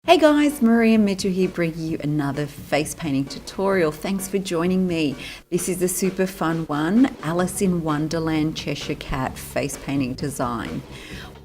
Hey guys, Maria Mitchell here bringing you another face painting tutorial. Thanks for joining me. This is a super fun one, Alice in Wonderland Cheshire Cat face painting design.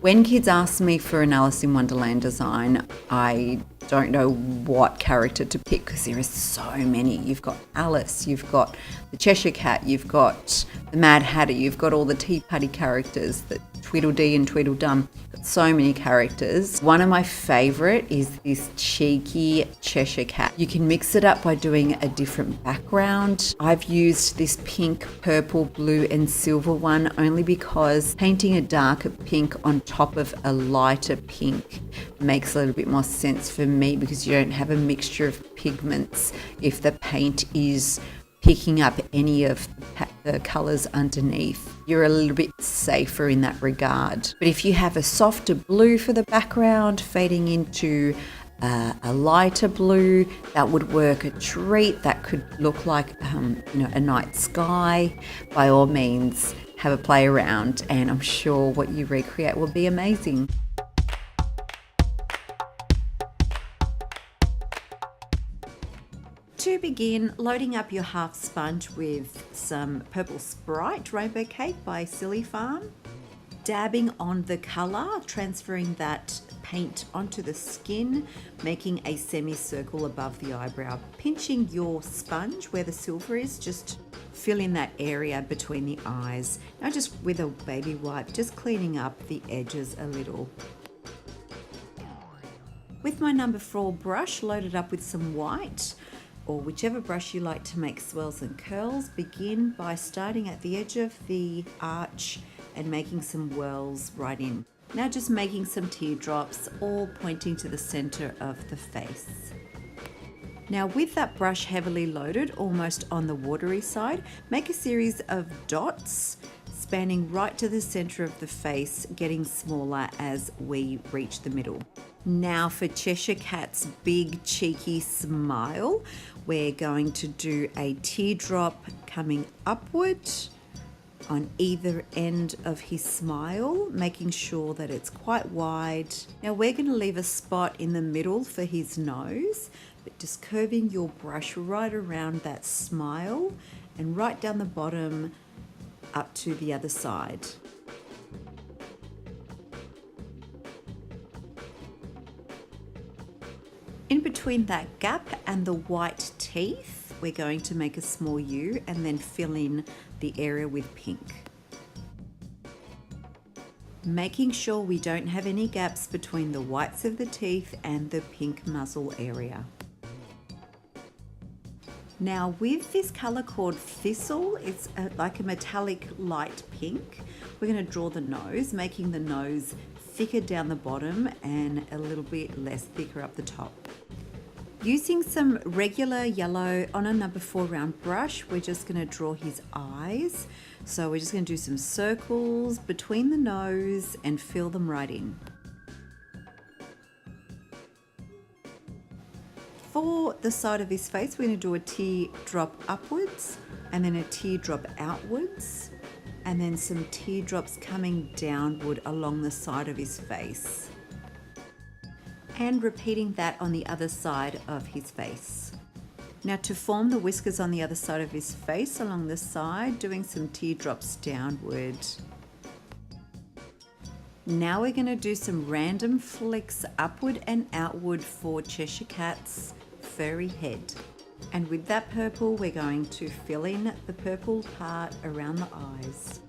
When kids ask me for an Alice in Wonderland design, I don't know what character to pick because there are so many. You've got Alice, you've got the Cheshire Cat, you've got the Mad Hatter, you've got all the Tea Party characters, the Tweedledee and Tweedledum. So many characters. One of my favorite is this cheeky Cheshire Cat. You can mix it up by doing a different background. I've used this pink, purple, blue and silver one only because painting a darker pink on top of a lighter pink makes a little bit more sense for me because you don't have a mixture of pigments if the paint is picking up any of the colours underneath. You're a little bit safer in that regard. But if you have a softer blue for the background fading into a lighter blue, that would work a treat. That could look like a night sky. By all means, have a play around and I'm sure what you recreate will be amazing. To begin, loading up your half sponge with some purple Sprite Rainbow Cake by Silly Farm, dabbing on the colour, transferring that paint onto the skin, making a semicircle above the eyebrow, pinching your sponge where the silver is, just fill in that area between the eyes. Now just with a baby wipe, just cleaning up the edges a little. With my number 4 brush loaded up with some white, or whichever brush you like to make swirls and curls, begin by starting at the edge of the arch and making some whirls right in. Now just making some teardrops, all pointing to the center of the face. Now with that brush heavily loaded, almost on the watery side, make a series of dots spanning right to the center of the face, getting smaller as we reach the middle. Now for Cheshire Cat's big cheeky smile, we're going to do a teardrop coming upward on either end of his smile, making sure that it's quite wide. Now we're going to leave a spot in the middle for his nose, but just curving your brush right around that smile and right down the bottom up to the other side. In between that gap and the white teeth, we're going to make a small U and then fill in the area with pink. Making sure we don't have any gaps between the whites of the teeth and the pink muzzle area. Now with this colour called Thistle, it's like a metallic light pink. We're going to draw the nose, making the nose thicker down the bottom and a little bit less thicker up the top. Using some regular yellow on a number 4 round brush, we're just going to draw his eyes. So we're just going to do some circles between the nose and fill them right in. For the side of his face, we're going to do a teardrop upwards and then a teardrop outwards and then some teardrops coming downward along the side of his face. And repeating that on the other side of his face. Now to form the whiskers on the other side of his face along the side, doing some teardrops downward. Now we're going to do some random flicks upward and outward for Cheshire Cat's furry head. And with that purple, we're going to fill in the purple part around the eyes.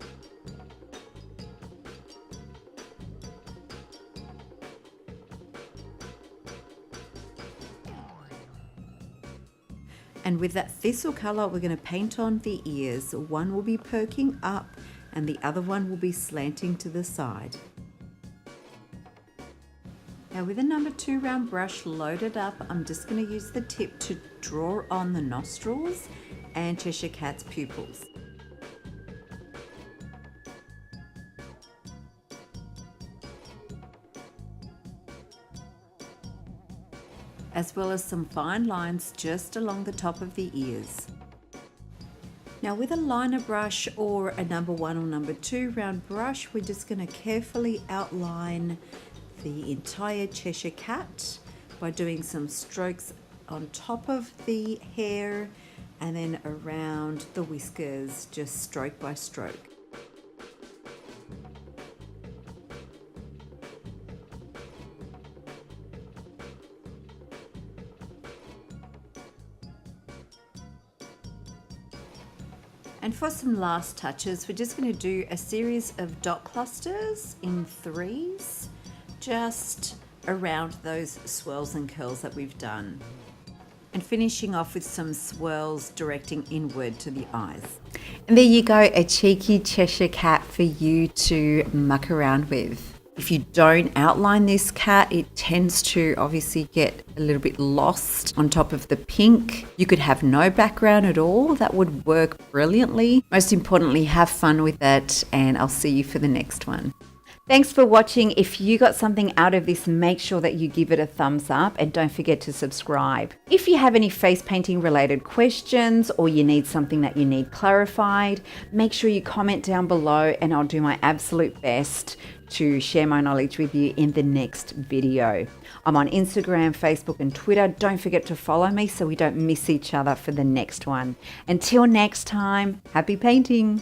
And with that thistle colour, we're going to paint on the ears. One will be perking up and the other one will be slanting to the side. Now with a number 2 round brush loaded up, I'm just going to use the tip to draw on the nostrils and Cheshire Cat's pupils. As well as some fine lines just along the top of the ears. Now with a liner brush or a number 1 or number 2 round brush, we're just going to carefully outline the entire Cheshire Cat, by doing some strokes on top of the hair and then around the whiskers, just stroke by stroke. And for some last touches, we're just going to do a series of dot clusters in threes, just around those swirls and curls that we've done. And finishing off with some swirls directing inward to the eyes. And there you go, a cheeky Cheshire cat for you to muck around with. If you don't outline this cat, it tends to obviously get a little bit lost on top of the pink. You could have no background at all. That would work brilliantly. Most importantly, have fun with it, and I'll see you for the next one. Thanks for watching. If you got something out of this, make sure that you give it a thumbs up and don't forget to subscribe. If you have any face painting related questions or you need something that you need clarified, make sure you comment down below and I'll do my absolute best to share my knowledge with you in the next video. I'm on Instagram, Facebook and Twitter. Don't forget to follow me so we don't miss each other for the next one. Until next time, happy painting.